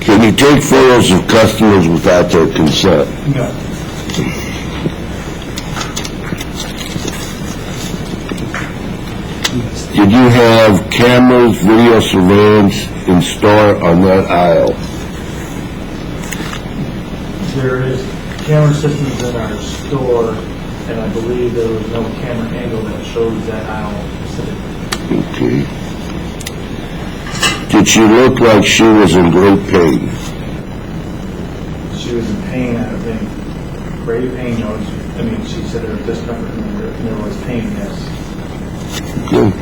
Can you take photos of customers without their consent? No. Did you have cameras, video surveillance installed on that aisle? There is camera systems in our store, and I believe there was no camera angle that shows that aisle specifically. Okay. Did she look like she was in great pain? She was in pain, I think. Great pain, no. I mean, she said there was discomfort and there was pain, yes. Good.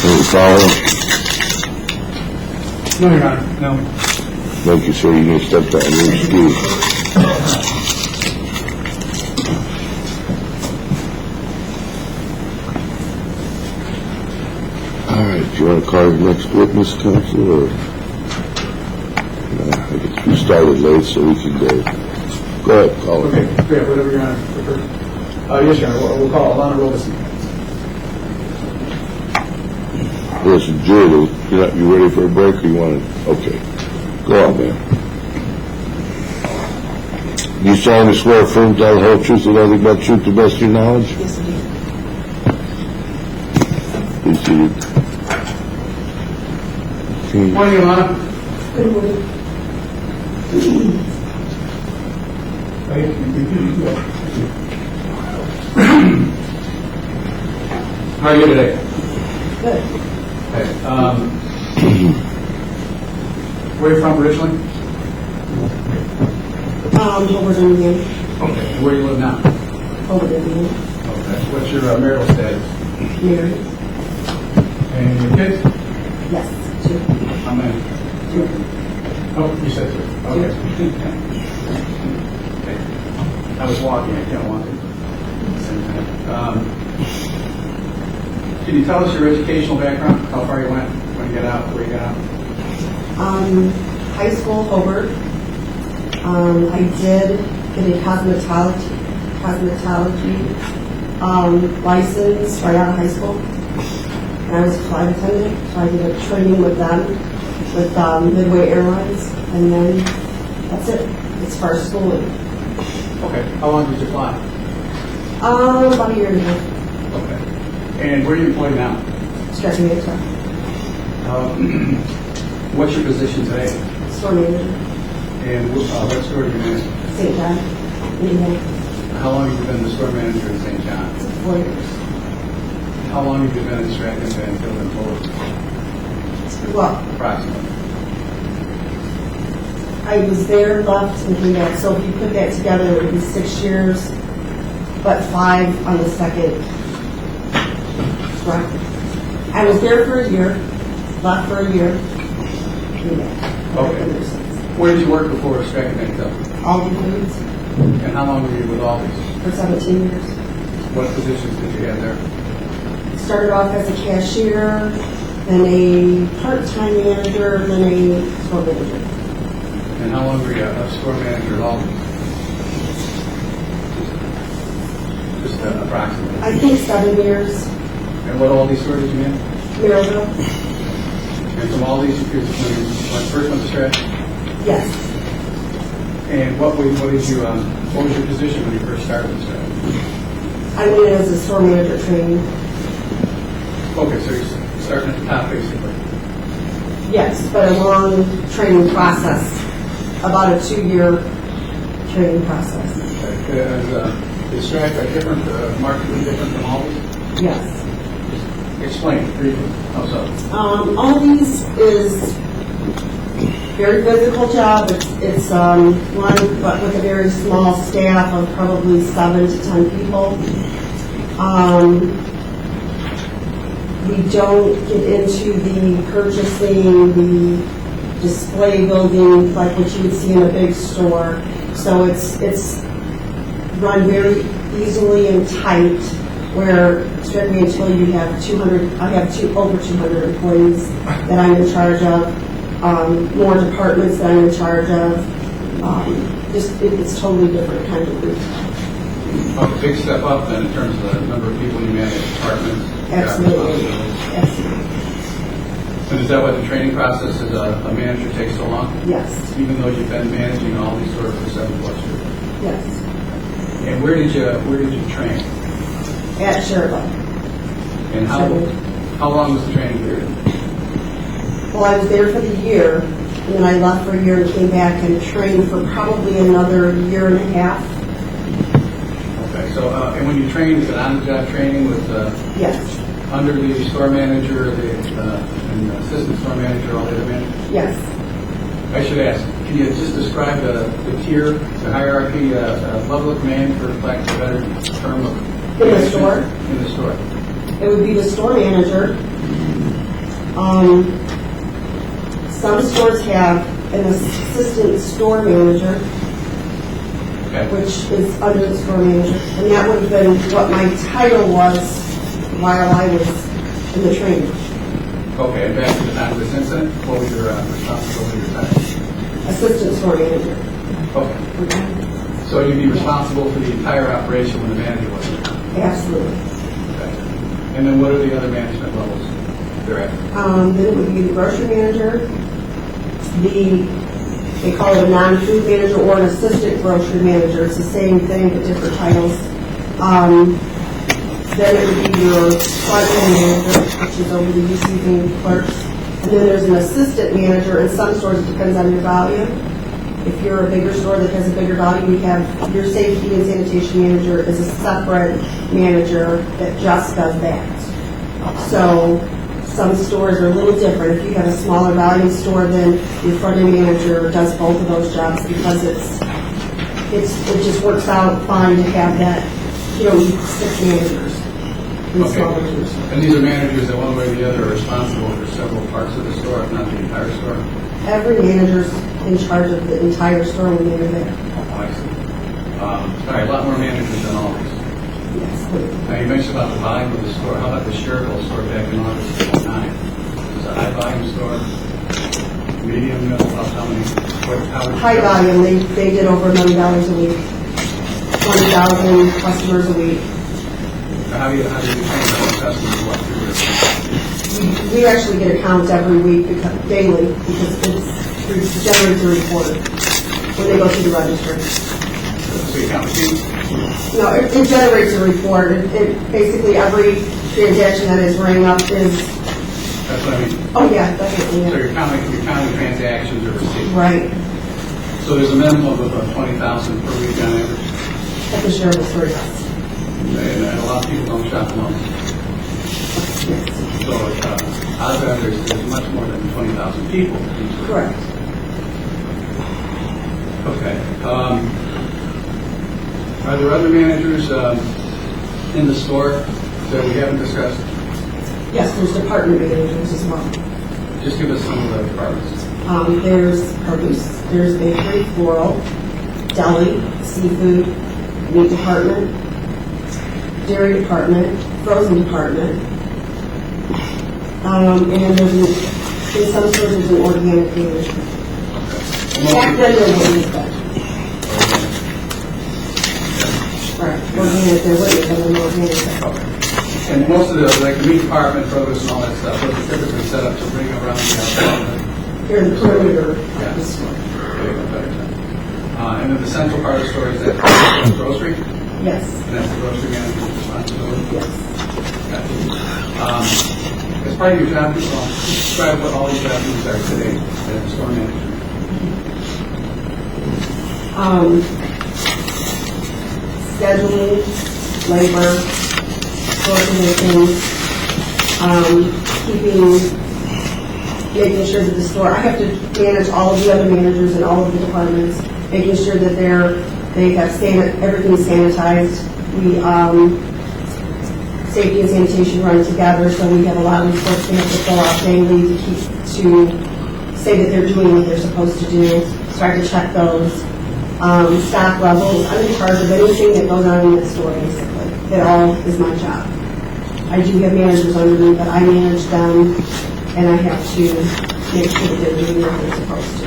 Any follow-up? No, Your Honor, no. Thank you, sir. You may step down. You're excused. All right. Do you want to call the next witness, counsel, or? I guess we started late, so we can go. Go ahead, call it. Okay, great. Whatever Your Honor prefer. Yes, Your Honor. We'll call Alana Robeson. Listen, Julie, you ready for a break, or you want to? Okay. Go on, man. You solemnly swear affirm to tell the whole truth and nothing but the truth to the best of your knowledge? Yes, I do. Please seated. Good morning, Alana. Good morning. How are you today? Good. Okay. Where are you from originally? Over Indian. Okay. And where do you live now? Over Indian. Okay. What's your marital status? Married. And your kids? Yes. Two. How many? Two. Oh, you said two. Okay. Okay. I was walking. I can't walk at the same time. Can you tell us your educational background? How far you went? When you got out? Where you got out? High school, Hobart. I did get a cosmetology license right out of high school. And I was a flight attendant, so I did a training with them, with Midway Airlines, and then that's it, as far as schooling. Okay. How long did you fly? About a year and a half. Okay. And where are you employed now? Stretching it up. What's your position today? Store manager. And what store do you manage? St. John. Indiana. How long have you been the store manager in St. John? 4 years. How long have you been in Stratton and Van Tilden total? Well, Approximately. I was there, left, and came back. So if you put that together, it would be 6 years, but 5 on the second. Right. I was there for a year, left for a year, came back. Okay. Where did you work before Stratton and Van Tilden? All the foods And how long were you with Aldi's? for 17 years. What positions did you have there? Started off as a cashier, then a part-time manager, then a store manager. And how long were you a store manager at Aldi's? Just approximately. I think 7 years. And what Aldi's store did you manage? Maryville. And from Aldi's, you first went to Stratton? Yes. And what was your position when you first started with Stratton? I went in as a store manager training. Okay, so you're starting at the top, basically. Yes, but a long training process, about a 2-year training process. Is Stratton different, markedly different from Aldi's? Yes. Explain briefly. How so? Aldi's is very physical job. It's one, but with a very small staff of probably 7 to 10 people. We don't get into the purchasing, the display building like what you would see in a big store. So it's run very easily and tight, where strictly until you have 200, I have over 200 employees that I'm in charge of, more departments that I'm in charge of. It's totally different kind of group. A big step up then in terms of the number of people you manage, departments. Absolutely. Absolutely. And is that why the training process as a manager takes so long? Yes, Even though you've been managing all these stores for 7+ years? yes. And where did you train? At Sherwood. And how long was the training period? Well, I was there for the year, and then I left for a year and came back and trained for probably another year and a half. Okay, so, and when you train, is it on-the-job training with, Yes, under the store manager, and the assistant store manager, all the other managers? yes. I should ask, can you just describe the tier, the hierarchy, level of command, for lack of a better term of... In the store? In the store. It would be the store manager. Some stores have an assistant store manager, Okay. which is under the store manager, and that would have been what my title was while I was in the training. Okay, and back to the time of this incident, what was your responsibility or title? Assistant store manager. Okay. Okay. So you'd be responsible for the entire operation when the manager wasn't there? Absolutely. Okay. And then what are the other management levels thereafter? Then it would be the grocery manager, they call it a non-food manager or an assistant grocery manager. It's the same thing but different titles. Then it would be your front end manager, which is over the receiving clerks. And then there's an assistant manager. In some stores, it depends on your volume. If you're a bigger store that has a bigger volume, you have your safety and sanitation manager is a separate manager that just does that. So some stores are a little different. If you have a smaller volume store, then your front end manager does both of those jobs because it just works out fine to have that. You don't need 6 managers in smaller stores. And these are managers that one way or the other are responsible for several parts of the store, if not the entire store? Every manager's in charge of the entire store when they're there. Oh, I see. All right, a lot more managers than always. Yes, please. Now, you mentioned about the volume of the store. How about the Sherwood store back in August of 2009? It was a high volume store, medium, middle, how many? High volume, they did over $1 million a week. 20,000 customers a week. How do you train those customers what through this? We actually get accounts every week, daily, because it generates a report when they go through the register. So you count the keys? No, it generates a report. It basically, every transaction that is rang up is, That's what I mean. oh yeah, definitely. So Yeah. you're counting transactions or receipts. Right, So there's a minimum of about 20,000 per week on average. at the Sherwood store, yes. And a lot of people don't shop alone. So out of that, there's much more than 20,000 people. Correct. Okay. Are there other managers in the store that we haven't discussed? Yes, there's department managers as well. Just give us some of the departments. There's produce, there's bakery, floral, deli, seafood, meat department, dairy department, frozen department, and there's in some stores there's an organic manager. Back then there wasn't that. Right, organic, there wouldn't have been an organic. Okay. And most of the meat department, produce, and all that stuff, those are typically set up to bring around the outside. They're the perimeter of the store. And then the central part of the store is that grocery, and Yes, that's the grocery manager's responsibility. yes. As part of your job, describe what all your job duties are today as a store manager. Scheduling, labor, organizing, making sure that the store, I have to manage all of the other managers in all of the departments, making sure that they have everything sanitized. We, safety and sanitation run together, so we have a lot of reports they have to fill out daily to say that they're doing what they're supposed to do, start to check those. Stock levels, I'm in charge of anything that goes on in the store, basically. It all is my job. I do have managers under me, but I manage them, and I have to make sure that they're doing what they're supposed to.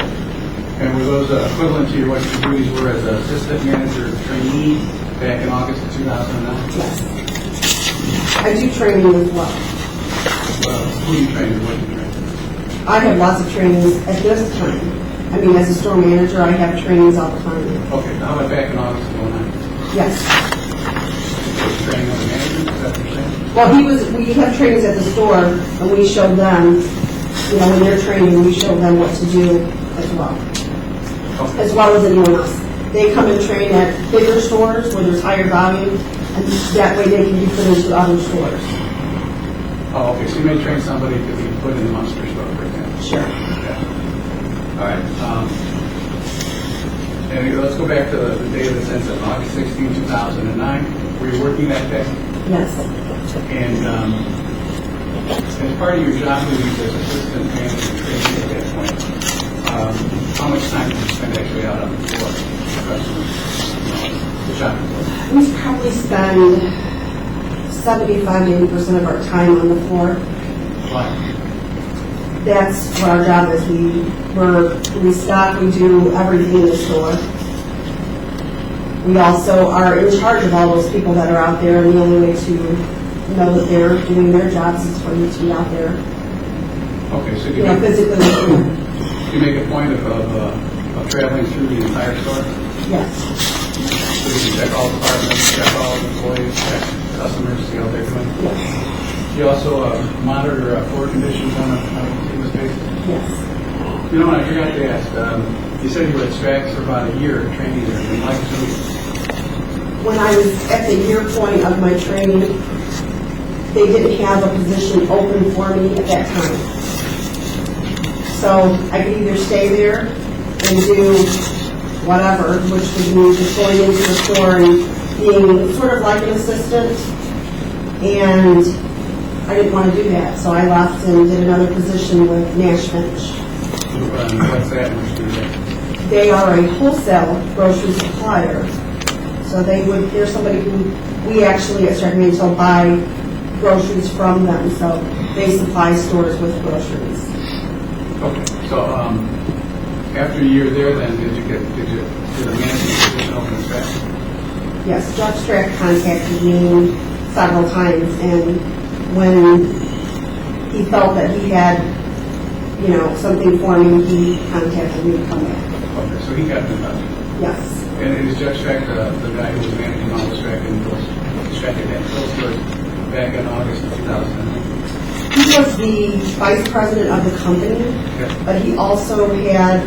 And were those equivalent to what your duties were as an assistant manager trainee back in August of 2009? Yes. I do training as well. Well, who you trained and what you trained? I have lots of trainings at this time. I mean, as a store manager, I have trainings all the time. Okay, now how about back in August of 09? Yes. Was training of the manager, is that what you're saying? Well, we have trainings at the store, and we show them, you know, when they're training, we show them what to do as well. Okay. As well as anyone else. They come and train at bigger stores where there's higher volume, and that way they can be put into other stores. Oh, okay, so you may train somebody to be put in the Munster store, for example. Sure. Okay. All right. And let's go back to the day of the census, August 16, 2009. Were you working that day? Yes. And as part of your job duties as assistant manager and trainee at that point, how much time did you spend actually out on the floor? The shop floor? We probably spend 75 to 80% of our time on the floor. Why? That's what our job is. We stock, we do everything in the store. We also are in charge of all those people that are out there, and the only way to know that they're doing their jobs is for you to be out there, Okay, so you know, physically. you make a point of traveling through the entire store? Yes. So you can check all departments, check all employees, check customers, see how they're doing? Yes. You also monitor floor conditions on a continuous basis? Yes. You know what, I forgot to ask. You said you were at Strax for about a year training there. And like to When I was at the year point of my training, they didn't have a position open for me at that time. So I could either stay there and do whatever, which would mean just going into the store and being sort of like an assistant. And I didn't want to do that, so I left and did another position with Nash Finish. what's that? They are a wholesale grocery supplier. So they're somebody who we actually at Stratton Retail buy groceries from them. So they supply stores with groceries. Okay, so after a year there, then did the management position open as fast? Yes, Jeff Strack contacted me several times, and when he felt that he had, you know, something for me, he contacted me to come back. Okay, so he got in touch. Yes. And is Jeff Strack the guy who was managing all the Strack and Phil stores back in August of 2009? He was the vice president of the company, but he also had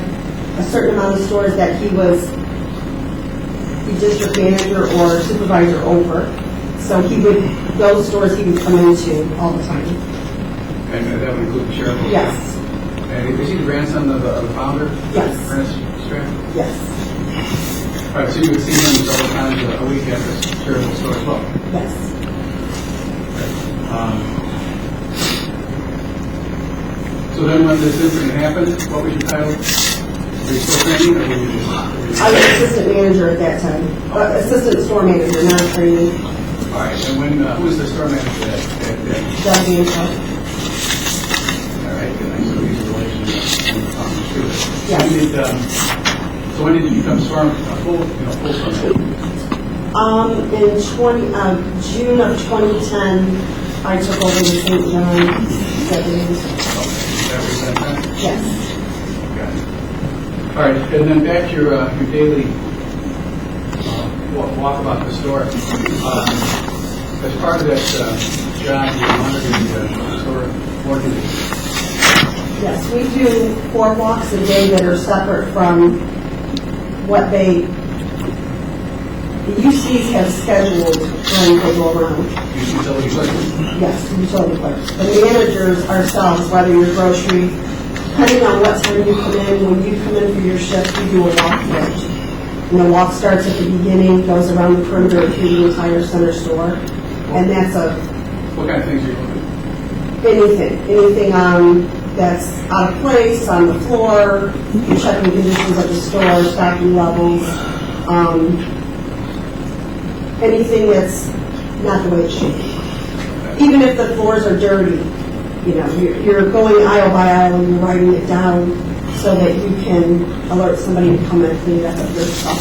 a certain amount of stores that he was the district manager or supervisor over. So those stores he would come into all the time. And that would include the sheriff? Yes. And is he the grandson of the founder? Yes. Ernest Strack? Yes. All right, so you would see him several times a week at the charitable store as well? Yes. So then when this incident happened, what was your title? Were you still training, or were you just... I was assistant manager at that time. Assistant store manager, not training. All right, and when, who was the store manager at that day? Doug Danforth. All right, good, nice to meet your relationship. Yes. So when did you become full store manager? In June of 2010, I took over the St. John executive. Yes. Okay. All right, and then back to your daily walk about the store. As part of that job, you monitored the store floor conditions. Yes, we do 4 walks a day that are separate from what the UCs have scheduled when they go around. Utility clerks? Yes, utility clerks. The managers ourselves, whether you're grocery, depending on what time you come in, when you come in for your shift, we do a walk through. And the walk starts at the beginning, goes around the perimeter through the entire center store. And that's What kind of things are you looking anything that's out of place, on the floor, you're checking conditions of the store, stocking levels, anything that's not the way it should be. Even if the floors are dirty, you know, you're going aisle by aisle and you're writing it down so that you can alert somebody to come and clean up if there's stuff.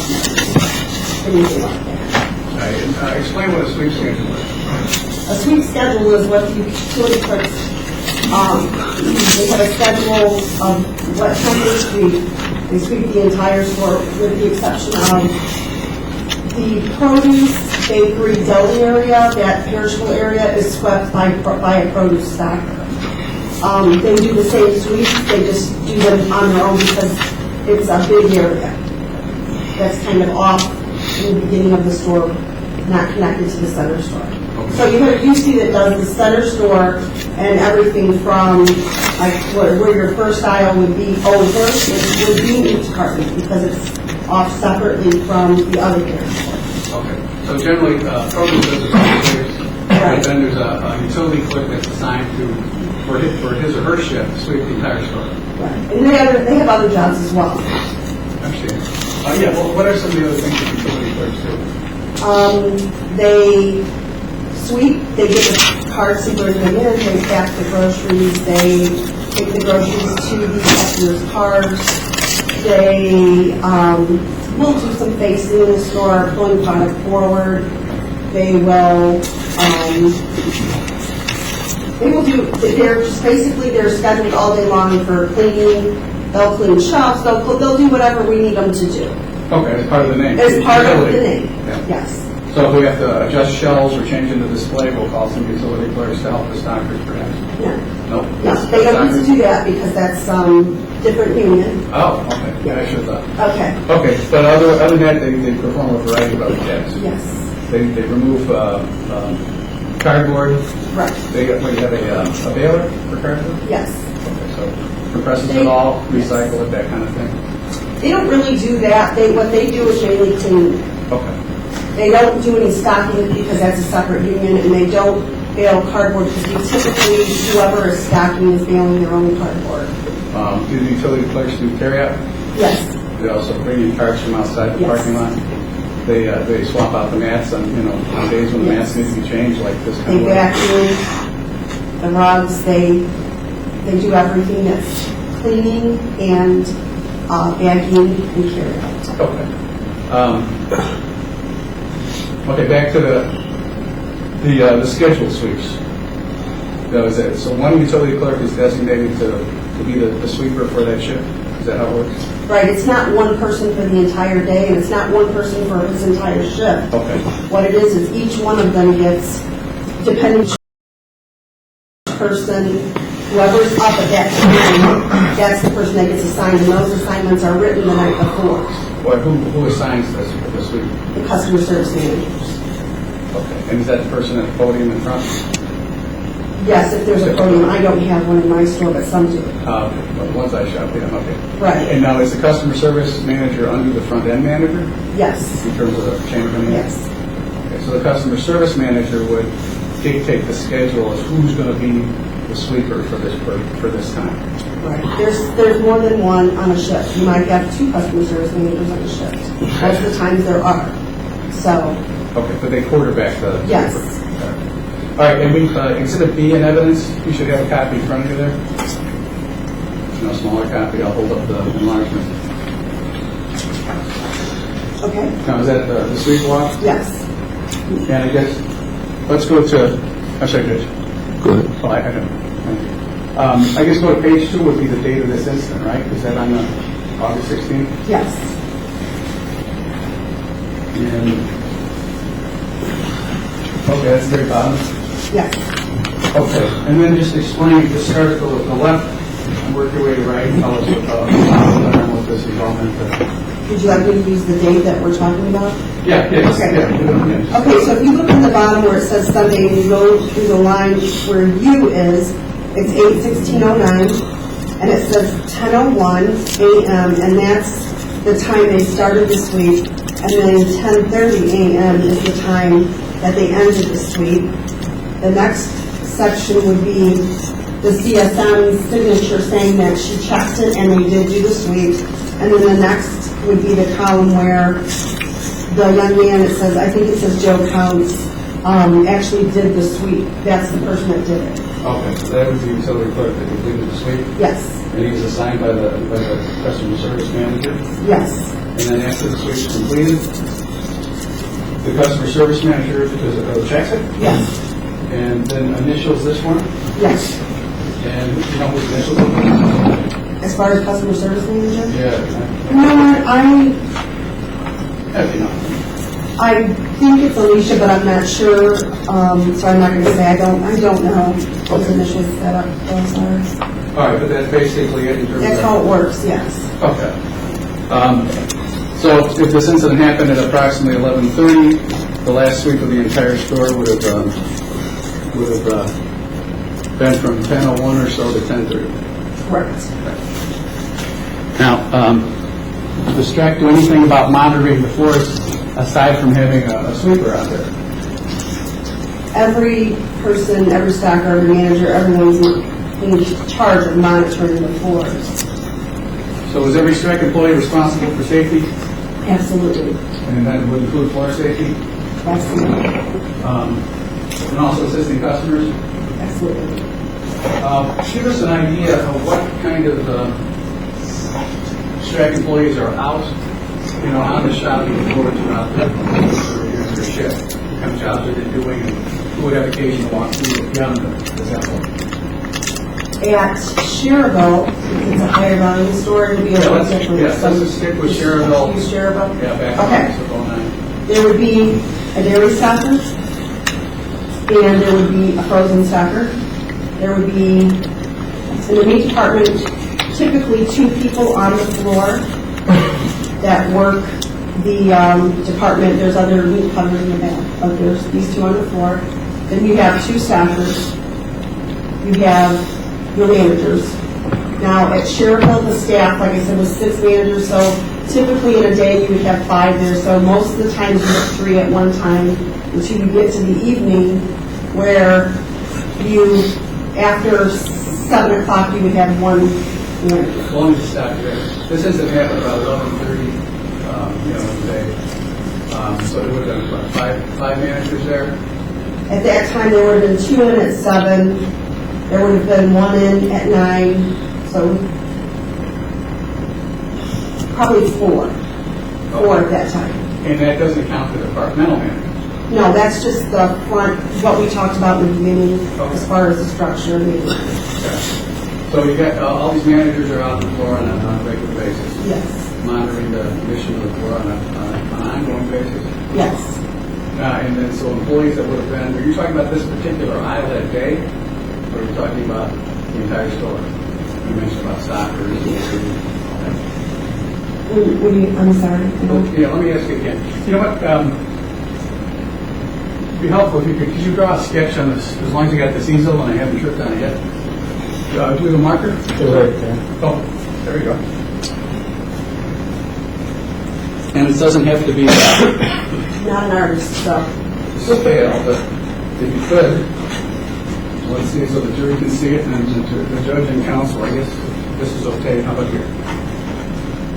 Anything like that. Explain what a sweep schedule is. A sweep schedule is what the utility clerks They have a schedule of what time they sweep. They sweep the entire store with the exception of the produce, bakery, deli area. That perishable area is swept by a produce stacker. They do the same sweeps, they just do them on their own because it's a big area that's kind of off in the beginning of the store, not connected to the center store. So you see that does the center store and everything from like where your first aisle would be over, it would be each department because it's off separately from the other stores. Okay. So generally, produce does the sweeps, and then there's a utility clerk that's assigned to for his or her shift to sweep the entire store. Right. And they have other jobs as well. Understand. Yeah. Well, what are some of the other things that utility clerks do? They sweep, they get the carts and bring them in, they pack the groceries, they take the groceries to the customers' cars, they will do some facing in the store, pulling product forward, they will do, they're just basically, they're scheduled all day long for cleaning, they'll clean shelves, they'll do whatever we need them to do. Okay, as part of the name. As part of the name, Yeah. yes. So if we have to adjust shelves or change in the display, we'll call some utility clerks to help the stockers perhaps? Yeah. No? No, they don't need to do that because that's different union. Oh, okay. Yeah, I should have thought. Okay. Okay, but other than that, they perform a variety of other tasks. Yes. They remove cardboard. Right. They have a baler for cardboard? Yes. Okay, so compresses it all, recycle it, that kind of thing? They don't really do that. What they do is mainly clean. Okay. They don't do any stocking because that's a separate union, and they don't bale cardboard because typically whoever is stocking is baling their own cardboard. Do the utility clerks do carryout? Yes. They also bring in carts from outside the Yes. parking lot? They swap out the mats on, on days when the mats need to be changed, like this kind They of way? vacuum the rugs. They do everything that's cleaning and bagging and carry out. Okay. Okay, back to the scheduled sweeps. That was it. So one utility clerk is designated to be the sweeper for that shift? Is that how it works? Right, it's not one person for the entire day, and it's not one person for his entire shift. Okay. What it is each one of them gets, depending on the person, whoever's up at that time, that's the person that gets assigned, and those assignments are written the night before. Well, who assigns the sweep? The customer service managers. Okay. And is that the person at the podium in front? Yes, if there's a podium. I don't have one in my store, but some do. Okay. Well, once I shop, yeah, okay. Right. And now, is the customer service manager under the front-end manager Yes. in terms of the chain of command? Yes. Okay, so the customer service manager would dictate the schedule as who's going to be the sweeper for this time. Right. There's more than one on a shift. You might have two customer service managers on a shift. Most of the times there are. So. Okay, but they quarterback the... Yes. All right, and we, Exhibit B in evidence, you should have a copy in front of you there. Smaller copy, I'll hold up the enlargement. Okay. Now, is that the sweep walk? Yes. And I guess, let's go to, I'm sorry, Judge. Go ahead. Oh, I don't. Thank you. I guess go to page 2 would be the date of this incident, right? Is that on August 16th? Yes. And, okay, that's the very bottom. Yes. Okay, and then just explain, just start at the left and work your way to right. Tell us what this is all meant to. Would you like me to use the date that we're talking about? Yeah, yes, Okay. yeah. Okay, so if you look at the bottom where it says Sunday and you go through the line where U is, it's 8/16/09, and it says 10:01 a.m., and that's the time they started the sweep, and then 10:30 a.m. is the time that they ended the sweep. The next section would be the CSM's signature saying that she checked it and they did do the sweep. And then the next would be the column where the young man, it says, I think it says Joe Counts, actually did the sweep. That's the person that did it. Okay, so that was the utility clerk that completed the sweep, Yes. and he was assigned by the customer service manager. Yes. And then after the sweep is completed, the customer service manager checks it, Yes. and then initials this one, Yes. And you know who's initial? As far as customer service manager? Yeah. No, If you know. I think it's Alicia, but I'm not sure, so I'm not going to say I don't know what the initial setup those are. All right, but that's basically it in terms That's of... how it works, yes. Okay. So if this incident happened at approximately 11:30, the last sweep of the entire store would have been from 10:01 or so to 10:30. Correct. Now, does Strack do anything about monitoring the floors aside from having a sweeper out there? Every person, every stocker, every manager, everyone's in charge of monitoring the floors. So is every Strack employee responsible for safety? Absolutely. And that would include floor safety? Absolutely. And also assisting customers? Absolutely. Give us an idea of what kind of Strack employees are out, on the shop floor throughout their shift. What kind of jobs are they doing, and who would have occasion to walk through beyond the example? At Cherville, it's a higher volume store, it would be a little different. Let's stick with Cherville. Use Cherville? Yeah, back Okay. on. There would be a dairy stocker, and there would be a frozen stocker. There would be, in the meat department, typically 2 people on the floor that work the department. There's other meat cutters in the back, but there's these 2 on the floor. Then you have 2 staffers. You have your managers. Now, at Cherville, the staff, like I said, was 6 managers, so typically in a day you would have 5 there, so most of the times you have 3 at one time until you get to the evening where you, after 7 o'clock, you would have 1 manager. As long as it's stopped there. This incident happened about 11:30, today. So there would have been, what, five managers there? At that time, there would have been 2 in at 7, there would have been 1 in at 9, so probably 4 at that time. And that doesn't count the departmental managers. No, that's just the front, what we talked about in the beginning, as far as the structure of the So you got, all these managers are out on the floor on a regular basis, Yes, monitoring the condition of the floor on an ongoing basis. yes. And then, so employees that would have been, are you talking about this particular aisle that day? Or are you talking about the entire store? You mentioned about stockers. I'm sorry. Yeah, let me ask you again. You know what, it'd be helpful if you could you draw a sketch on this, as long as you got this easel and I haven't tripped on it yet. Do you have a marker? Right there. Oh, there we go. And it doesn't have to be Not an artist, so. scale, but if you could, let's see, so the jury can see it, and the judge and counsel, I guess, if this is okay. How about here?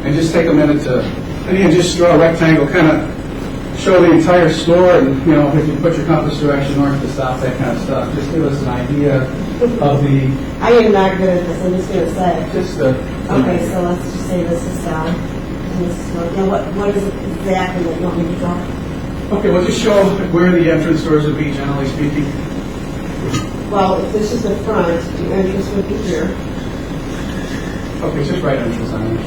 And just take a minute to, and again, just draw a rectangle, kind of show the entire store, and, if you put your compass direction north to south, that kind of stuff. Just give us an idea of the... I am not good at this, I'm just going to say. Just Okay, so let's just say this is south, and this is north. Now, what is it exactly that you want me to draw? Okay, well, just show where the entrance doors would be, generally speaking. Well, if this is the front, the entrance would be here. Okay, just right entrance on it.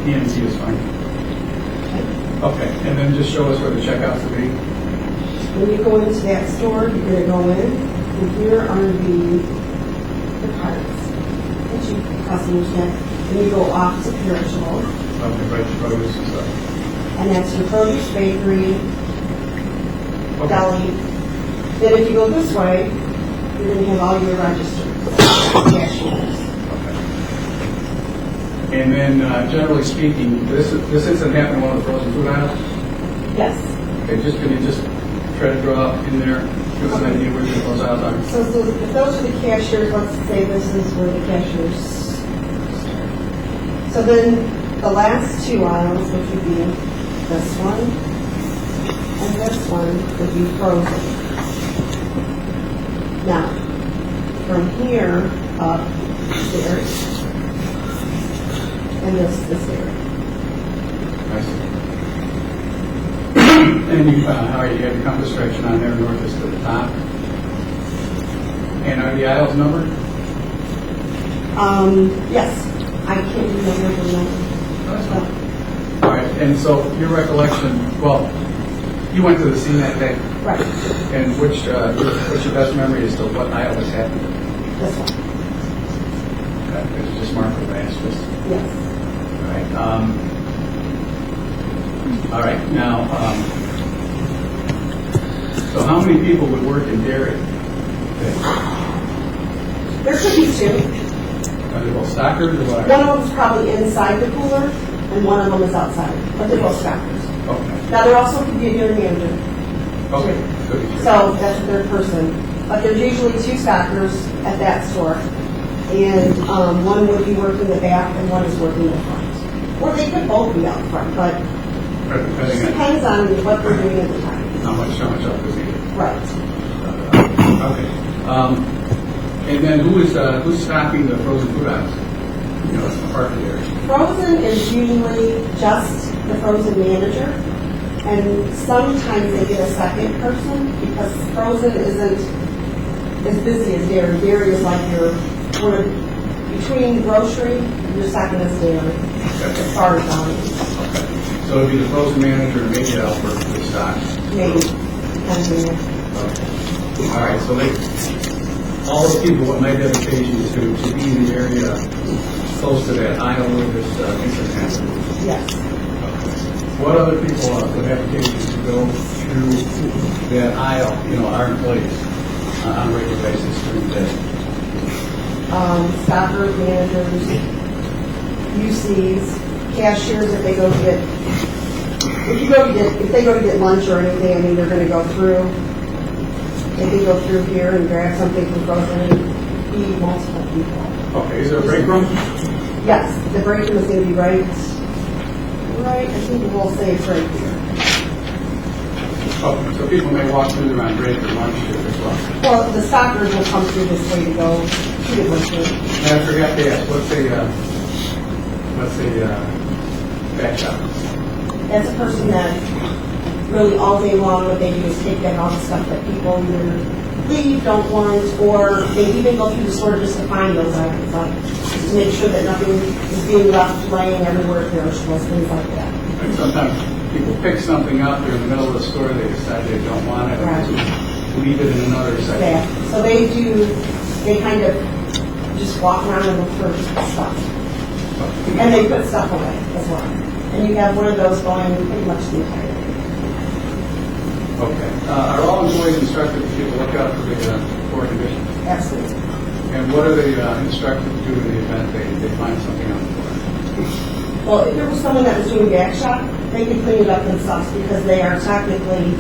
ENC is fine. Okay, and then just show us where the checkouts would be. When you go into that store, you're going to go in, and here are the cards that you customers get. Then you go off to perishables, Okay, right, the produce and stuff. and that's your produce, bakery, Okay. deli. Then if you go this way, you're going to have all your registers, cashiers. And then, generally speaking, this incident happened in one of the frozen food aisles. Yes. Okay, can you just try to draw in there, give us an idea where those aisles are? So if those are the cashiers, let's say this is where the cashiers. So then the last 2 aisles, which would be this one and this one, would be frozen. Now, from here up there, and this area. I see. And you have your compass direction on there, north is to the top. And are the aisles numbered? Yes, I can't remember the number. That's fine. All right, and so your recollection, well, you went to the scene that day, Right, and what's your best memory as to what aisle was happening? this one, Could you just mark the asterisk? yes. All right, now, so how many people would work in dairy? There could be two. Are they both stockers or what? One of them is probably inside the cooler, and one of them is outside, but they're both stockers. Okay, Now, there also could be a dairy manager, okay, good. so that's a third person. But there's usually two stockers at that store, and one would be working the back and one is working the front. Or they could both be out front, but it Depending on depends on what they're doing at the time. how much up is needed. Right. Okay. And then who's stocking the frozen food items? You know, it's the parking area. Frozen is usually just the frozen manager, and sometimes they get a second person because frozen isn't as busy as dairy. Dairy is like between grocery, your second is dairy, as far as volume. Okay. So it'd be the frozen manager and maybe the helper for the stock. Maybe, depending on. Okay. All right, so all those people, what might have occasion is to be in the area close to that aisle where this incident happened. Yes. What other people would have occasion to go through that aisle, you know, our employees on a regular basis during the day? Stockers, managers, UCs, cashiers if they go to get, if they go to get lunch or anything, I mean, they're gonna go through. They can go through here and grab something from frozen and feed multiple people. Okay, is there a break room? Yes, the break room is gonna be right, I think we'll say it's right here. Oh, so people may walk through there on break or lunch as well. Well, the stockers will come through this way to go to the lunch room. And I forgot to ask, what's a back shop? That's a person that really all day long, what they do is take down all the stuff that people either leave, don't want, or they even go through the store just to find those items, like to make sure that nothing is being left laying everywhere at perishables, things like that. And sometimes people pick something up, they're in the middle of the store, they decide they don't want it, or Right. leave it in another Yeah, section. so they kind of just walk around and look for stuff. And they put stuff away as well. And you have one of those going pretty much the entire day. Okay. Are all employees instructed to look out for the poor conditions? Absolutely. And what are they instructed to do in the event they find something on the floor? Well, if there was someone that was doing back shop, they could clean it up themselves because they are technically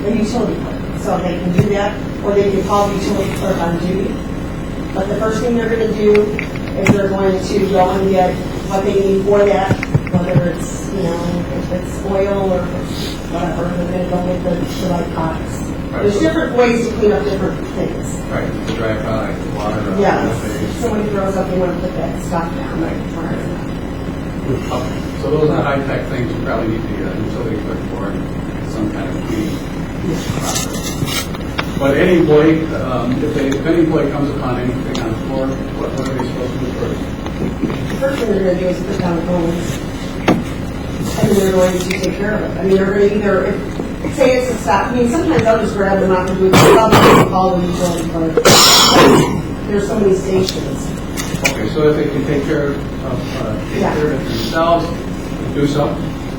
a utility clerk. So they can do that, or they can call the utility clerk on duty. But the first thing they're going to do is they're going to go and get what they need for that, whether it's, if it's oil or if it's whatever, they're going to go get the right products. Right. There's different ways to clean up different things. Right, the dry product, the water. Yes, if somebody throws up, they want to put that stuff down. Right. Okay, so those are high-tech things you probably need the utility clerk for, some kind of cleaning process. But any employee, if any employee comes upon anything on the floor, what are they supposed to do first? The first thing they're going to do is put down the phones, and then they're going to take care of it. I mean, they're going to either, say it's a stop, I mean, sometimes they'll just grab them out and do it, they'll call the utility clerk. There's so many stations. Okay, so if they can take care of it themselves, do so.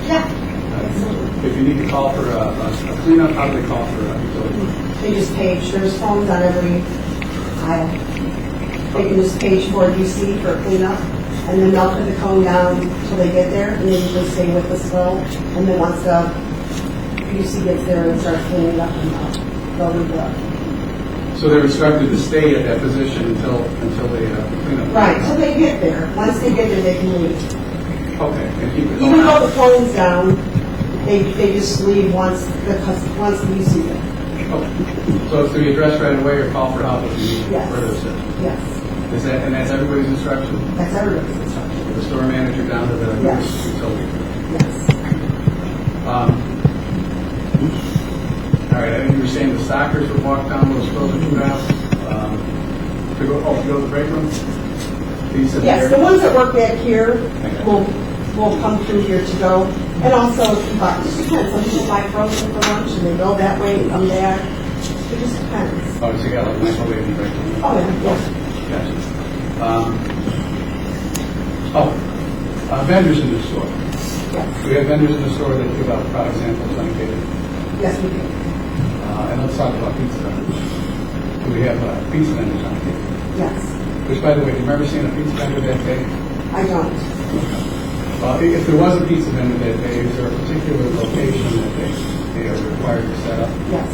Yeah. If you need to call for a cleanup, how do they call for a utility? They just page, there's phones on every aisle. They can just page for UC for cleanup, and then they'll put the cone down until they get there, and then you just stay with the spill, and then once the UC gets there and starts cleaning up, and they'll leave the. So they're instructed to stay at that position until they clean up? Right, till they get there. Once they get there, they can leave. Okay, and keep it Even going though out. the phone's down, they just leave once the UC there. Okay. So it's to be addressed right away or call for help if you need Yes. further assistance? Yes, And that's everybody's instruction? that's everybody's instruction. The store manager down to the Yes. utility? Yes. All right, I think you were saying the stockers would walk down those frozen food aisles to go to the break room? pizza? Yes, the ones that work back here will come through here to go. And also, if you buy, it just depends. Some people buy frozen for lunch and they go that way and come back. It just depends. Oh, so you got like microwave and break. Oh, yeah. Gotcha. Vendors in the store. Yes. We have vendors in the store that give out product samples uncatered. Yes, we do. And let's talk about pizza vendors. Do we have pizza vendors uncatered? Yes. Which, by the way, have you ever seen a pizza vendor that day? I don't. If there was a pizza vendor that day, is there a particular location that they are required to set up? Yes.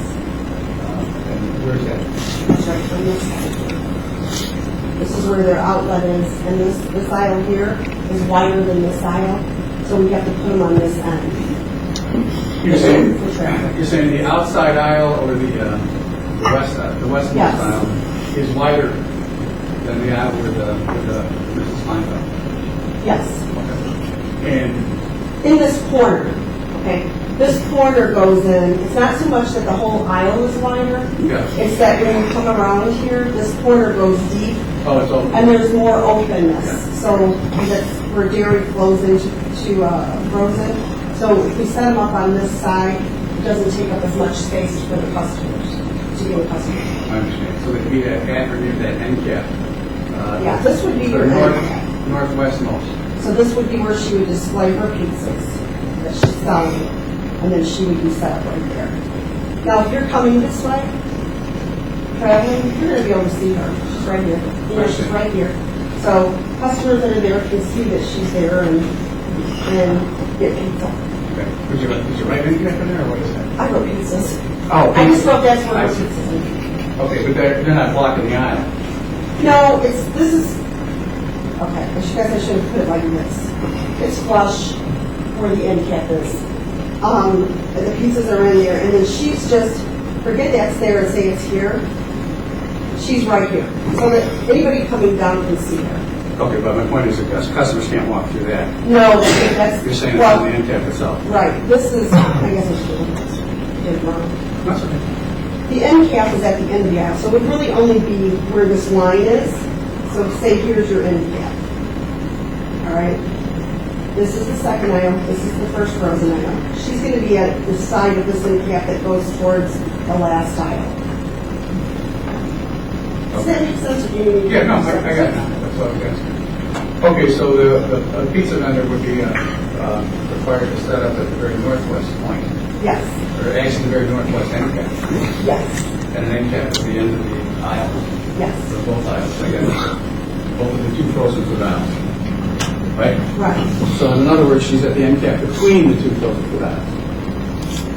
And where's that? That's right from this side. This is where their outlet is, and this aisle here is wider than this aisle, so we have to put them on this end. You're For saying the outside aisle or the westmost Yes. aisle is wider than the aisle where the Mrs. Kleinfeld. Yes. And In this corner, okay, this corner goes in, it's not so much that the whole aisle is wider, yeah. it's that when you come around here, this corner goes deep, Oh, it's open. and there's more openness. Yeah. So that's where dairy flows into frozen. So if we set them up on this side, it doesn't take up as much space for the customers, to give the customers. I understand. So there'd be that at or near that end cap. Yeah, this would be your north, end cap. northwestmost. So this would be where she would display her pizzas that she's selling, and then she would be set up right there. Now, if you're coming this way, traveling, you're going to be able to see her. She's right here. You know, she's right here. So customers that are there can see that she's there and get pizza. Okay. Did you write any cap in there, or what is that? I wrote pizzas. Oh, I just wrote that's where I her see. pizzas are. Okay, but they're not blocking the aisle. No, this is, okay, I guess I should have put it like this. It's flush where the end cap is. The pizzas are in there, and then she's just, forget that's there and say it's here. She's right here, so that anybody coming down can see her. Okay, but my point is that customers can't walk through that. No, that's, You're saying well, it's on the end cap itself. right, this is, I guess I should have did it wrong. That's okay. The end cap is at the end of the aisle, so it would really only be where this line is. So say here's your end cap. All right? This is the second aisle, this is the first frozen aisle. She's going to be at the side of this end cap that goes towards the last aisle. Does that make sense? Or do you need Yeah, no, I to- got it now. That's what I was asking. Okay, so the pizza vendor would be required to set up at the very northwest point, Yes, or actually the very northwest end cap, yes, and an end cap at the end of the aisle, yes, or both aisles, I guess. Both of the two frozen food aisles, right? right, So in other words, she's at the end cap between the two frozen food aisles.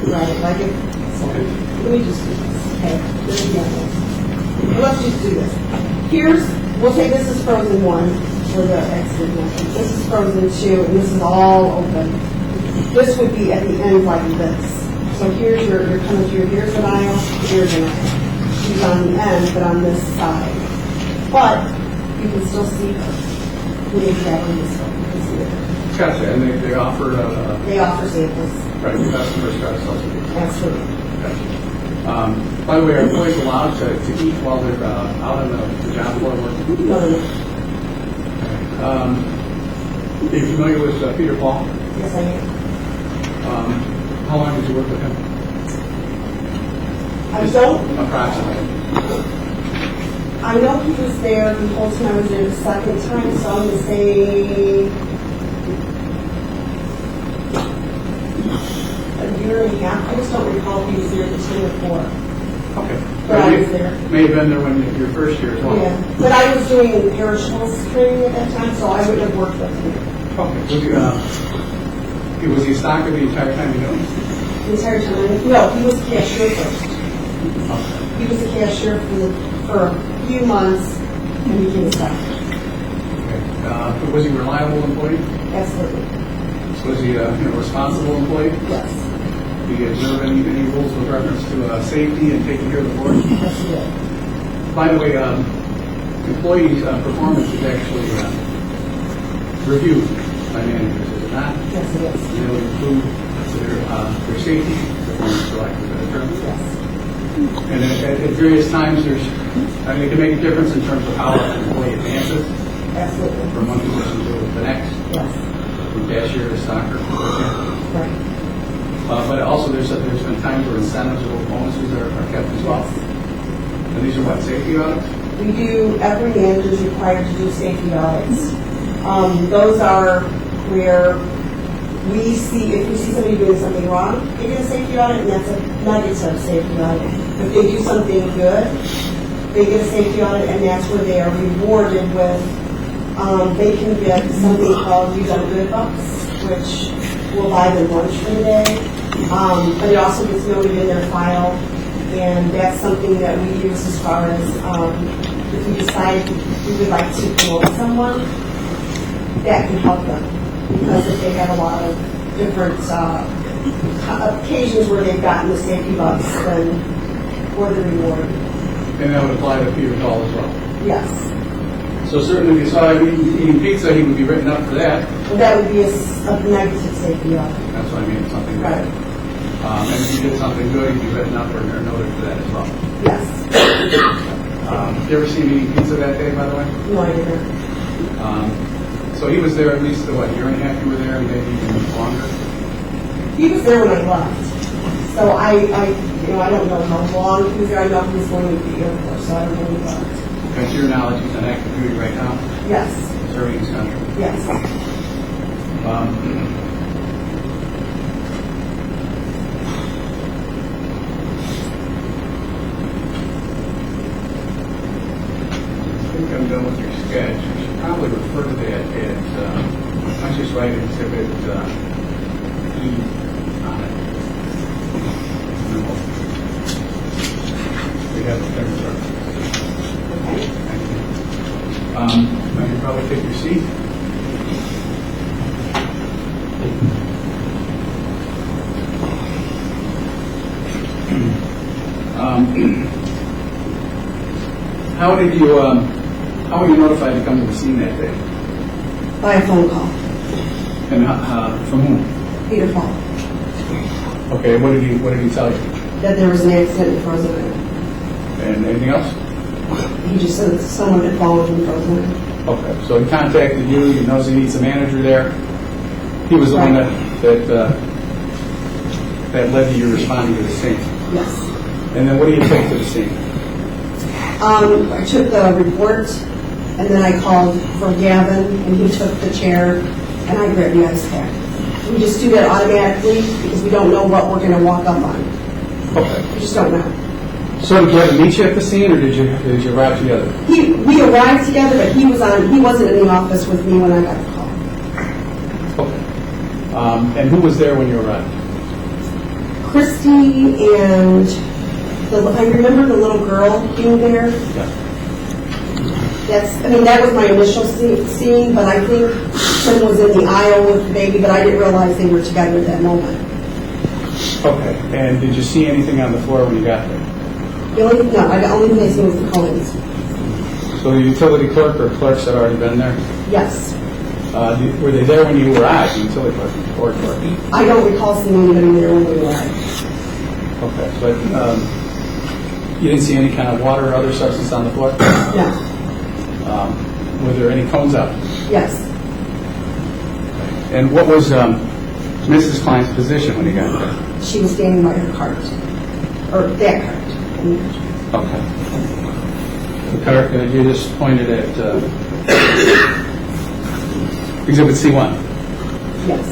right, like it, Okay. let me just do this, okay, there you go. Let's just do this. Here's, we'll say this is frozen 1, for the exit method. This is frozen 2, and this is all open. This would be at the end like this. So here's you're coming through, here's an aisle, here's an aisle. She's on the end, but on this side. But you can still see her. When you travel this way, you can see her. Gotcha, and they offer, They offer samples. right, customers try to sell some pizza. Absolutely. Gotcha. By the way, are employees allowed to eat while they're out on the job floor working? No, no, no. Are you familiar with Peter Paul? Yes, I am. How long did you work with him? I don't, Approximately. I know he was there the whole time I was there the second time, so I'm going to say a year and a half. I just don't recall if he was there the time before. Okay. But I was there. May have been there when your first year as well. Yeah, but I was doing perishables training at that time, so I wouldn't have worked with him Okay. Was he a stocker the entire time you knew him? the entire time. No, he was a cashier first. Okay. He was a cashier for a few months and became a stocker. Okay. Was he a reliable employee? Absolutely. Was he a responsible employee? Yes. Did he observe any rules with reference to safety and taking care of the board? Yes, he did. By the way, employees' performance is actually reviewed by managers, is it not? Yes, it is. You know, include their safety performance, for lack of a better term. Yes. And at various times, it can make a difference in terms of how an employee advances. Absolutely. from one position to the next, Yes. from cashier to soccer. Right. But also there's been times where incentives or bonuses are kept as well. And these are what, safety audits? We do, every manager is required to do safety audits. Those are where we see, if we see somebody doing something wrong, they get a safety audit, and that's a negative safety audit. If they do something good, they get a safety audit, and that's where they are rewarded with, they can get something called You've Done Good Bucks, which will buy them lunch for the day. But it also gets noted in their file, and that's something that we use as far as if we decide we would like to promote someone, that can help them. Because if they have a lot of different occasions where they've gotten the safety bucks, then we're the reward. And that would apply to Peter Paul as well. Yes. So certainly if you saw him eating pizza, he would be written up for that. Well, that would be a negative safety audit. That's what I mean, something good. Right. And if you did something good, he'd be written up or noted for that as well. Yes. You ever see him eating pizza that day, by the way? No, I didn't. So he was there at least, what, year and a half you were there, maybe even longer? He was there when I left. So I don't know how long he was there. I know he was going to the airport, so I don't know when he left. And to your knowledge, he's on active duty right now, Yes. serving his country. Yes. I think I'm done with your sketch. You should probably refer to that as, I just write exhibit E on it. We have a picture. Thank you. Now you probably take your seat. How were you notified to come to the scene that day? By a phone call. And from whom? Peter Paul. Okay, what did he tell you? That there was an accident in Frozen Island. And anything else? He just said that someone had fallen from Frozen Island. Okay, so he contacted you. He knows he needs a manager there. He was the one that led to you responding to the scene. Yes. And then what do you take to the scene? I took the report, and then I called for Gavin, and he took the chair, and I grabbed the ice pack. We just do that automatically because we don't know what we're going to walk up on. Okay. We just don't know. So did Gavin meet you at the scene, or did you arrive together? We arrived together, but he wasn't in the office with me when I got the call. Okay. And who was there when you arrived? Christy and I remember the little girl being there. Yeah. That was my initial scene, but I think Tim was in the aisle with the baby, but I didn't realize they were together at that moment. Okay. And did you see anything on the floor when you got there? The only thing I seen was the Cullens. So the utility clerk or clerks had already been there? Yes. Were they there when you arrived, the utility clerk or clerk? I don't recall seeing anybody there when we arrived. Okay. But you didn't see any kind of water or other substance on the floor? No. Were there any cones out? Yes. And what was Mrs. Klein's position when you got there? She was standing by her cart. Or that cart. Okay. The cart you just pointed at Exhibit C1. Yes.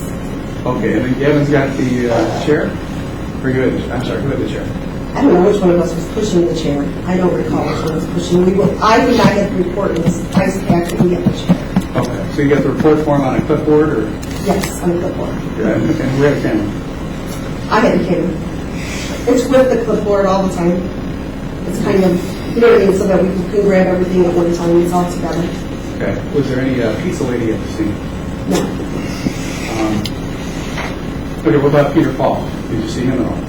Okay, and then Gavin's got the chair? Or who had the chair? I don't know which one of us was pushing the chair. I don't recall which one was pushing. I did not get the report in this ice pack that we got the chair. Okay, so you got the report form on a clipboard, or? Yes, on the clipboard. Yeah, okay, we had a camera. I had a camera. It's with the clipboard all the time. It's kind of, you know what I mean, so that we can grab everything at one time. It's all together. Okay, was there any pizza lady at the scene? No. Okay, what about Peter Paul? Did you see him at all?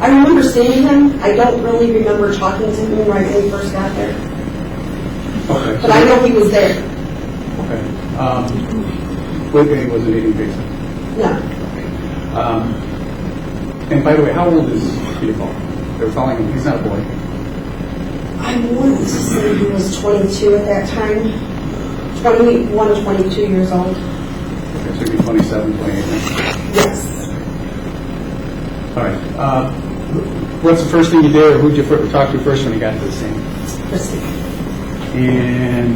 I remember seeing him. I don't really remember talking to him right when he first got there. Okay. But I know he was there. Okay. He wasn't eating pizza. No. And by the way, how old is Peter Paul? They were telling him he's not a boy. I wanted to say he was 22 at that time. 21 or 22 years old. Okay, so you'd be 27, 28 then. Yes. All right. What's the first thing you did, or who'd you talk to first when you got to the scene? Christy. And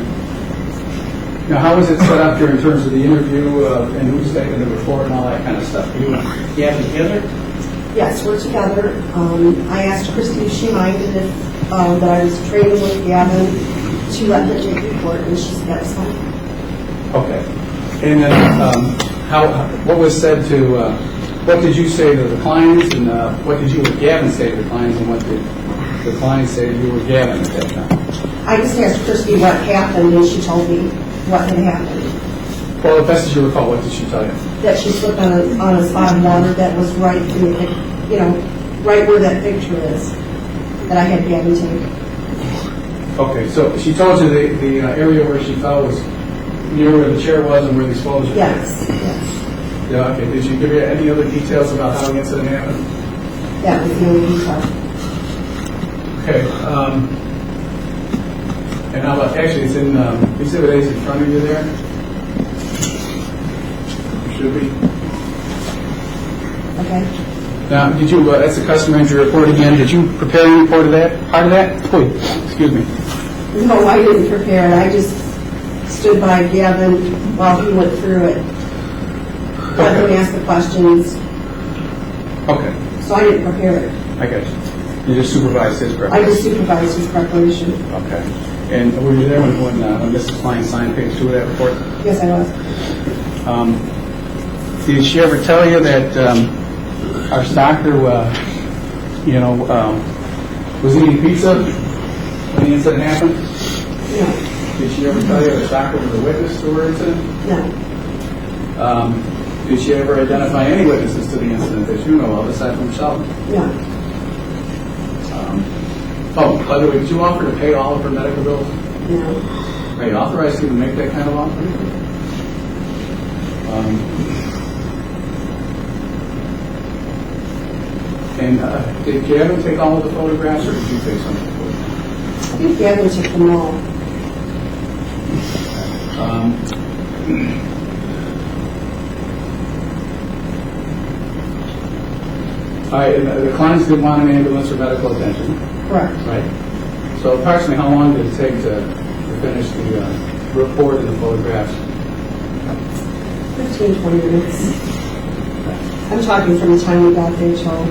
now, how was it set up here in terms of the interview and who's taking the report and all that kind of stuff? You have together? Yes, we're together. I asked Christy if she minded if that I was training with Gavin to let her take the report, and she said that's fine. Okay. And then, what was said to, what did you say to the clients, and what did you and Gavin say to the clients, and what did the clients say to you or Gavin at that time? I just asked Christy what happened, and she told me what had happened. Well, the best as you recall, what did she tell you? That she slipped on a spot of water that was right in the, right where that picture is, that I had Gavin take. Okay, so she told you the area where she fell was near where the chair was and where the explosion was? Yes, yes. Yeah, okay. Did she give you any other details about how the incident happened? That was the only detail. Okay. And how about, actually, it's in, Exhibit A is in front of you there. Should be. Okay. Now, did you, that's the customer injury report again. Did you prepare any report of that, part of that? Oh, excuse me. No, I didn't prepare it. I just stood by Gavin while he went through it. Let him ask the questions. Okay. So I didn't prepare it. I got you. You just supervised his I preparation. just supervised his preparation. Okay. And were you there when Mrs. Klein signed page 2 of that report? Yes, I was. Did she ever tell you that our doctor, was eating pizza when the incident happened? No. Did she ever tell you the doctor was a witness to her incident? No. Did she ever identify any witnesses to the incident that you know of aside from Sheldon? No. By the way, did you offer to pay all of her medical bills? No. Are you authorized to even make that kind of offer? And did Gavin take all of the photographs, or did you take some of the photographs? I think Gavin took them all. All right, and the clients didn't want an ambulance or medical attention, Correct. right? So approximately how long did it take to finish the report and the photographs? 15, 20 minutes. I'm talking from the time we got there till...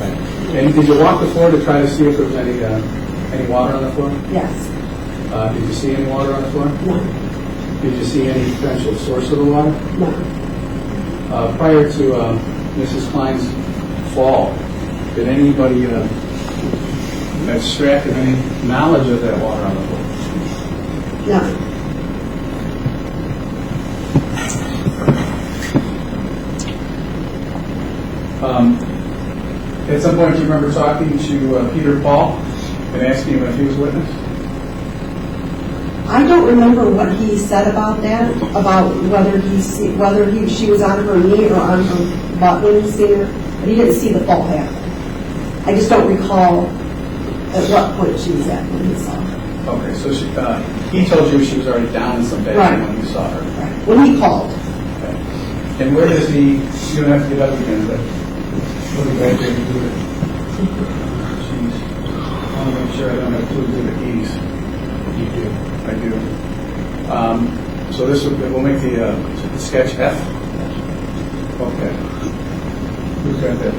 Right. And did you walk the floor to try to see if there was any water on the floor? Yes. Did you see any water on the floor? No. Did you see any potential source of the water? No. Prior to Mrs. Klein's fall, did anybody extract any knowledge of that water on the floor? No. At some point, do you remember talking to Peter Paul and asking him if he was a witness? I don't remember what he said about that, about whether she was on her knee or on her butt when he seen her, but he didn't see the fall happen. I just don't recall at what point she was at when he saw her. Okay, so he told you she was already down in some bed Right. when you saw her. Right. When he called. Okay. And where does he? You don't have to get up again, but looking back there to do it. Jeez, I want to make sure I don't have to do the keys. You do. I do. So this we'll make the sketch F. Okay. Who's got that?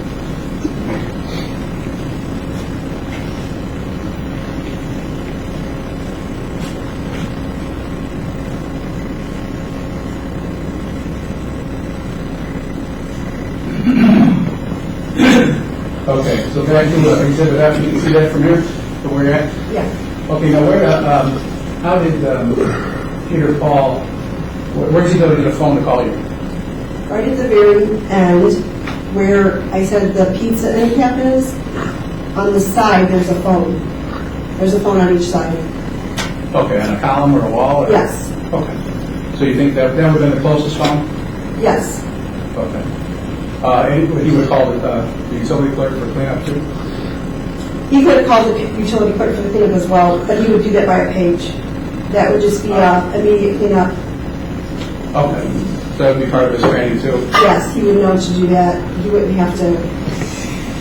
Okay, so can I do exhibit F? You can see that from here, from where you're at? Yeah. Okay, now how did Peter Paul, where did he go to get a phone to call you? Right at the very end, where I said the pizza end cap is, on the side there's a phone. There's a phone on each side. Okay, on a column or a wall? Or? Yes. Okay. So you think that would have been the closest phone? Yes. Okay. And he would call the utility clerk for cleanup too? He could have called the utility clerk for the cleanup as well, but he would do that by a page. That would just be immediate cleanup. Okay, so that would be part of his training too? Yes, he would know to do that. He wouldn't have to,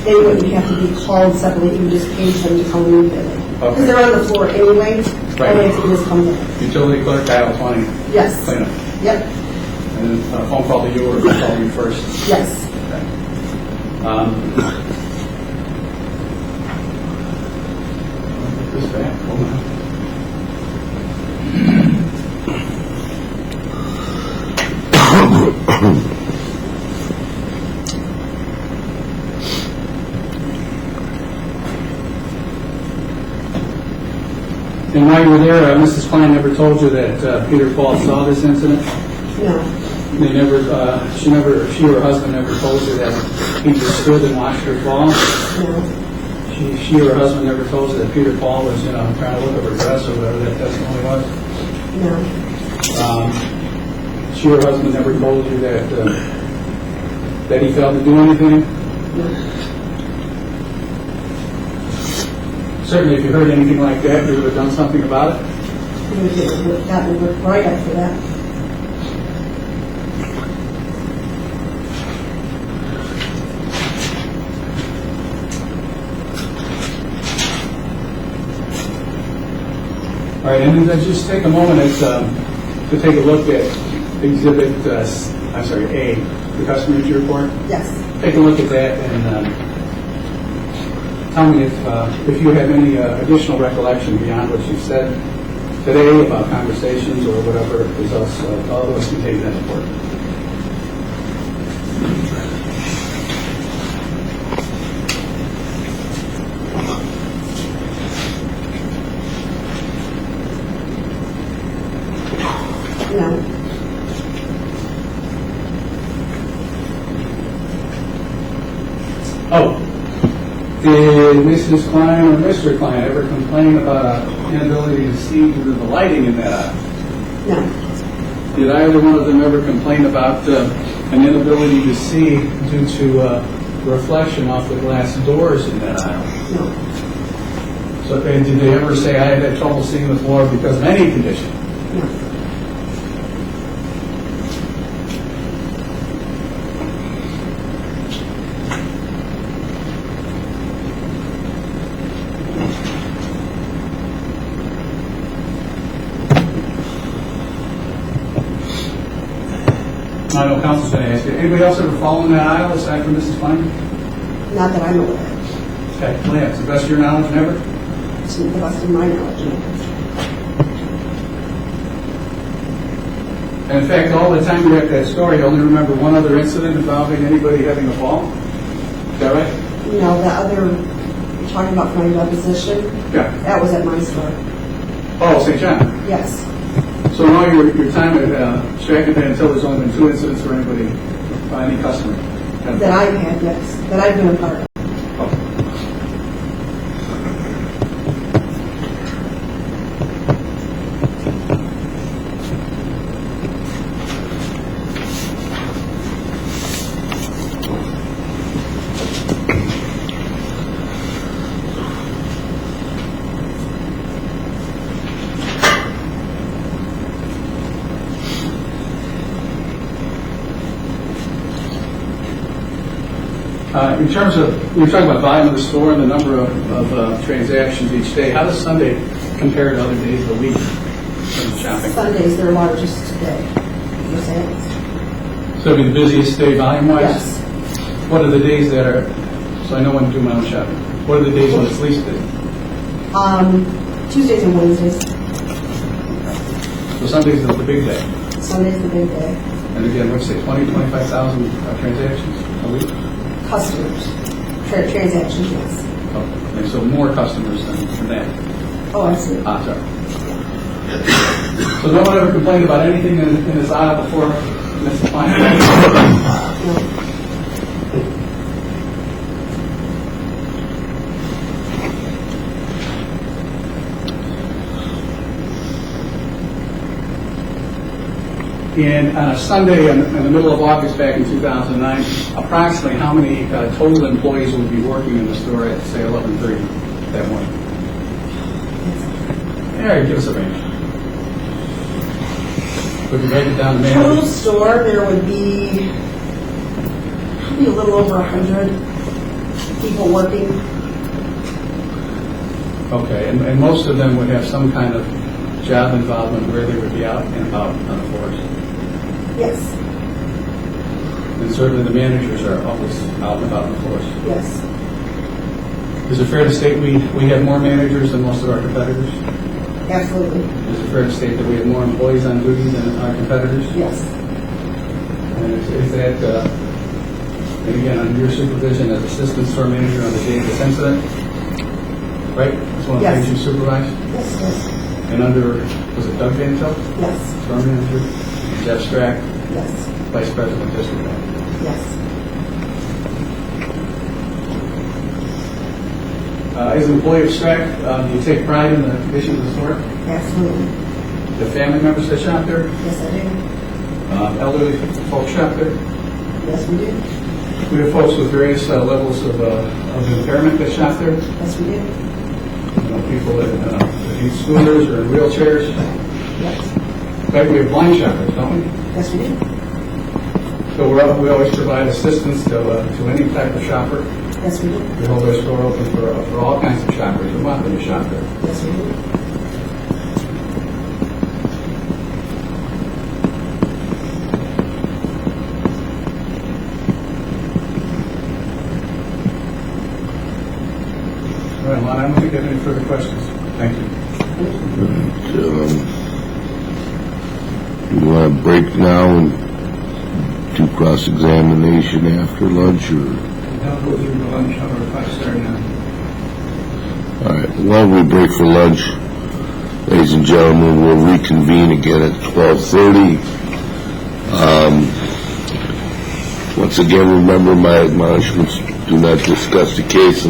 they wouldn't have to be called separately. He would just page them to come immediately. Because Okay. they're on the floor anyway. Right. And if he just comes in. Utility clerk, dial 20, Yes. cleanup. Yep. And then a phone call to you or a phone call to you first? Yes. Okay. Put this back, hold on. And while you were there, Mrs. Klein never told you that Peter Paul saw this incident? No. They never, she or her husband never told you that he just stood and watched her fall? No. She or her husband never told you that Peter Paul was, trying to look at her dress or whatever that testimony was? No. She or her husband never told you that that he failed to do anything? No. Certainly, if you heard anything like that, you would have done something about it? He would have gotten a right after that. All right, and then just take a moment to take a look at Exhibit, A, the customer entry report. Yes. Take a look at that and tell me if you have any additional recollection beyond what you've said today about conversations or whatever results all of us contained in that report. No. Oh, did Mrs. Klein or Mr. Klein ever complain about an inability to see due to the lighting in that aisle? No. Did either one of them ever complain about an inability to see due to reflection off the glass doors in that aisle? No. So, and did they ever say, I had trouble seeing the floor because of any condition? No. I know Council's going to ask you. Anybody else ever fall in that aisle aside from Mrs. Klein? Not that I'm aware of. Okay, Lance, to the best of your knowledge, never? To the best of my knowledge. No. And in fact, all the time you're at that store, you only remember one other incident involving anybody having a fall? Is that right? No, the other, you're talking about my deposition, Yeah. that was at my store. Oh, St. John. Yes. So in all your time at Stratton Van until there's only been 2 incidents for anybody, by any customer? That I've had, yes. That I've been a part of. In terms of, we were talking about volume of the store and the number of transactions each day. How does Sunday compare to other days of the week in shopping? Sundays, they're largest today. You're saying? So it'll be the busiest day volume-wise? Yes. What are the days that are, so I know when to do my own shopping. What are the days when it's least busy? Tuesdays and Wednesdays. So Sunday's the big day. Sunday's the big day. And again, what'd you say, 20, 25,000 transactions a week? Customers. Transactions, yes. Oh, and so more customers than that. Oh, I see. Sorry. So no one ever complained about anything in this aisle before Mrs. Klein? No. And on a Sunday in the middle of August back in 2009, approximately how many total employees would be working in the store at, say, 11:30 that morning? Yeah, give us a range. Would you break it down to Total managers? store, there would be probably a little over 100 people working. Okay, and most of them would have some kind of job involvement where they would be out and about on the floors. Yes, And certainly the managers are always out and about on the floors. yes, Is it fair to state we have more managers than most of our competitors? absolutely, Is it fair to state that we have more employees on duty than our competitors? yes, And is that, and again, under your supervision as assistant store manager on the day of this incident, right? That's one of the Yes. things you supervised? yes, yes, And under, was it Doug Van Til, yes, store manager? Jeff Strack, yes, vice president, district head. yes, As an employee of Strack, do you take pride in the condition of the store? absolutely, The family members that shop there? yes, I do, Elderly folks shop there? yes, we do, We have folks with various levels of impairment that shop there. yes, we do, People that use scooters or in wheelchairs. yes, In fact, we have blind shoppers, don't we? yes, we do, So we always provide assistance to any type of shopper. yes, we do, We hold our store open for all kinds of shoppers who want them to shop there. yes, we do. All right, Lon, I don't think I have any further questions. Thank you. You want to break now and do cross-examination after lunch, or? Now go through the lunch hour if I start now. All right, why don't we break for lunch? Ladies and gentlemen, we'll reconvene again at 12:30. Once again, remember my admonishments, do not discuss the case